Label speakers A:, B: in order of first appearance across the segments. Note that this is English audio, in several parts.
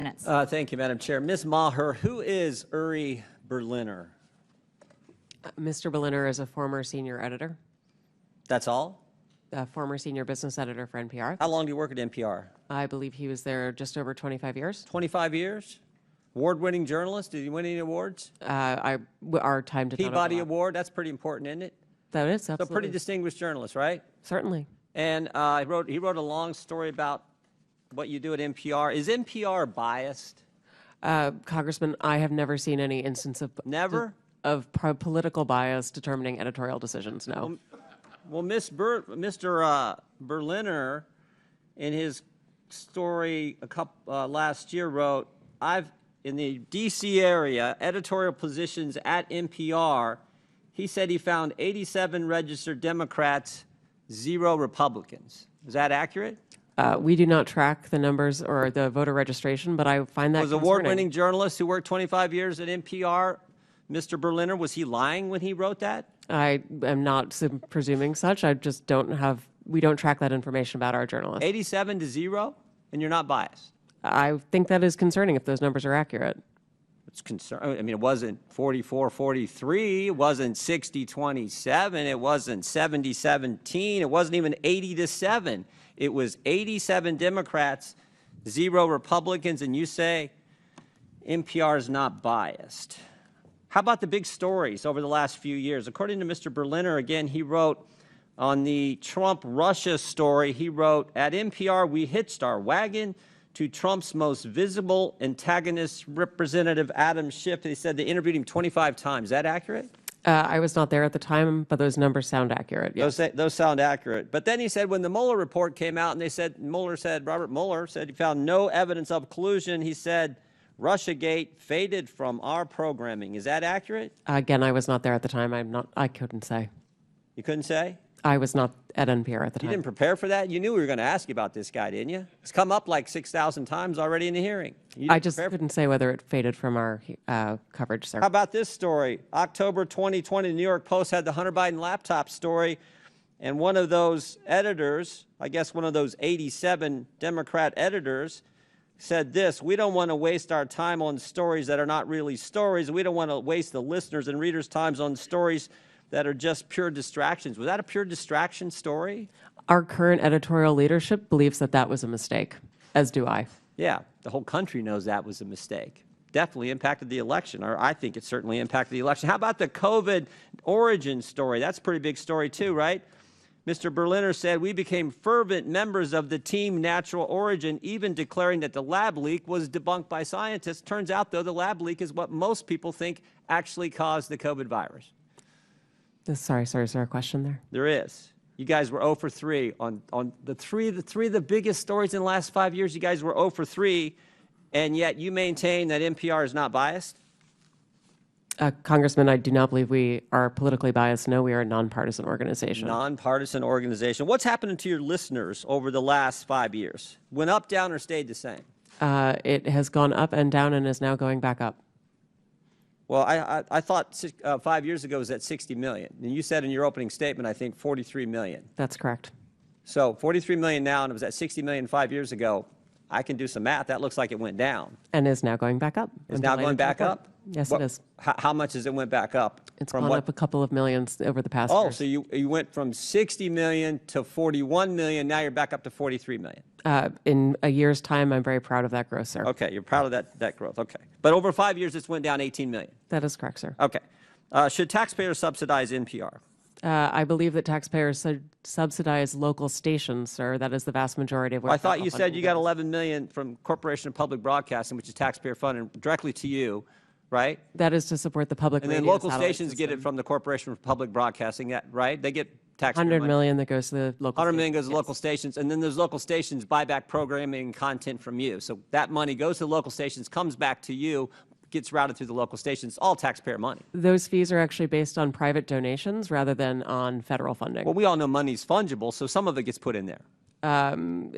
A: minutes.
B: Thank you, Madam Chair. Ms. Maher, who is Uri Berliner?
C: Mr. Berliner is a former senior editor,
B: That's all?
C: a former senior business editor for NPR.
B: How long do you work at NPR?
C: I believe he was there just over 25 years.
B: 25 years? Award-winning journalist? Did he win any awards?
C: Our time did not
B: Peabody
C: overlap.
B: Award? That's pretty important, isn't it?
C: That is,
B: So
C: absolutely.
B: pretty distinguished journalist, right?
C: Certainly.
B: And he wrote a long story about what you do at NPR. Is NPR biased?
C: Congressman, I have never seen any instance of
B: Never?
C: political bias determining editorial decisions, no.
B: Well, Mr. Berliner, in his story last year, wrote, in the D.C. area, editorial positions at NPR, he said he found 87 registered Democrats, 0 Republicans. Is that accurate?
C: We do not track the numbers or the voter registration, but I find that
B: Was
C: concerning.
B: award-winning journalist who worked 25 years at NPR, Mr. Berliner, was he lying when he wrote that?
C: I am not presuming such. I just we don't track that information about our journalists.
B: 87 to 0, and you're not biased.
C: I think that is concerning if those numbers are accurate.
B: It's concerning. I mean, it wasn't 44-43. It wasn't 60-27. It wasn't 70-17. It wasn't even 80-7. It was 87 Democrats, 0 Republicans, and you say NPR is not biased. How about the big stories over the last few years? According to Mr. Berliner, again, he wrote on the Trump-Russia story, he wrote, at NPR, we hitched our wagon to Trump's most visible antagonist, Representative Adam Schiff. He said they interviewed him 25 times. Is that accurate?
C: I was not there at the time, but those numbers sound accurate. Yes.
B: Those sound accurate. But then he said when the Mueller report came out and Robert Mueller said he found no evidence of collusion, he said Russiagate faded from our programming. Is that accurate?
C: Again, I was not there at the time. I couldn't say.
B: You couldn't say?
C: I was not at NPR at the time.
B: You didn't prepare for that? You knew we were going to ask you about this guy, didn't you? It's come up like 6,000 times already in the hearing.
C: I just couldn't say whether it faded from our coverage, sir.
B: How about this story? October 2020, the New York Post had the Hunter Biden laptop story, and one of those editors, I guess one of those 87 Democrat editors, said this: we don't want to waste our time on stories that are not really stories. We don't want to waste the listeners' and readers' times on stories that are just pure distractions. Was that a pure distraction story?
C: Our current editorial leadership believes that that was a mistake, as do I.
B: Yeah, the whole country knows that was a mistake. Definitely impacted the election, or I think it certainly impacted the election. How about the COVID origin story? That's a pretty big story too, right? Mr. Berliner said, we became fervent members of the team Natural Origin, even declaring that the lab leak was debunked by scientists. Turns out, though, the lab leak is what most people think actually caused the COVID virus.
C: Sorry, sir, is there a question there?
B: There is. You guys were 0 for 3 on the three of the biggest stories in the last 5 years. You guys were 0 for 3, and yet you maintain that NPR is not biased?
C: Congressman, I do not believe we are politically biased. No, we are a nonpartisan organization.
B: Nonpartisan organization. What's happening to your listeners over the last 5 years? Went up, down, or stayed the same?
C: It has gone up and down and is now going back up.
B: Well, I thought 5 years ago it was at 60 million. And you said in your opening statement, I think, 43 million.
C: That's correct.
B: So 43 million now, and it was at 60 million 5 years ago. I can do some math. That looks like it went down.
C: And is now going back up.
B: It's now going back up?
C: Yes, it is.
B: How much has it went back up?
C: It's gone up a couple of millions over the past years.
B: So you went from 60 million to 41 million. Now you're back up to 43 million.
C: In a year's time, I'm very proud of that growth, sir.
B: Okay, you're proud of that growth. Okay. But over 5 years, it's went down 18 million.
C: That is correct, sir.
B: Okay. Should taxpayers subsidize NPR?
C: I believe that taxpayers subsidize local stations, sir. That is the vast majority of what
B: I thought you said you got 11 million from Corporation of Public Broadcasting, which is taxpayer funded directly to you, right?
C: That is to support the public
B: and
C: radio
B: then local
C: satellite
B: stations
C: system.
B: get it from the Corporation of Public Broadcasting, right? They get taxpayer
C: 100
B: money.
C: million that goes to the local
B: 100 million goes to
C: yes.
B: local stations, and then those local stations buy back programming and content from you. So that money goes to the local stations, comes back to you, gets routed through the local stations, all taxpayer money.
C: Those fees are actually based on private donations rather than on federal funding.
B: Well, we all know money's fungible, so some of it gets put in there.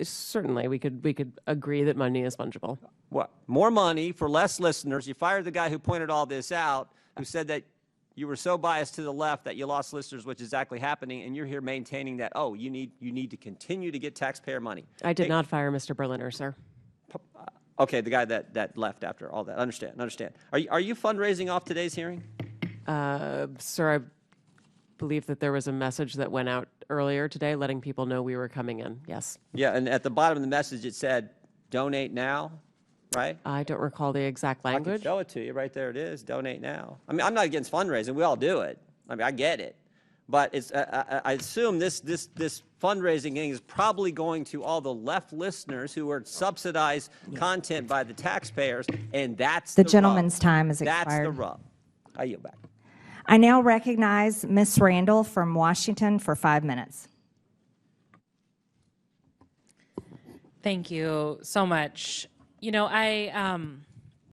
C: Certainly, we could agree that money is fungible.
B: What? More money for less listeners. You fired the guy who pointed all this out, who said that you were so biased to the left that you lost listeners, which is exactly happening, and you're here maintaining that, you need to continue to get taxpayer money.
C: I did not fire Mr. Berliner, sir.
B: Okay, the guy that left after all that. Understand. Are you fundraising off today's hearing?
C: Sir, I believe that there was a message that went out earlier today letting people know we were coming in. Yes.
B: Yeah, and at the bottom of the message it said, donate now, right?
C: I don't recall the exact
B: I can
C: language.
B: show it to you. Right there it is, donate now. I mean, I'm not against fundraising. We all do it. I mean, I get it. But it's, I assume this fundraising thing is probably going to all the left listeners who are subsidized content by the taxpayers, and that's
A: The
B: the
A: gentleman's
B: rub.
A: time is
B: That's the
A: expired.
B: rub. I yield back.
A: I now recognize Ms. Randall from Washington for 5 minutes.
D: Thank you so much. You know, I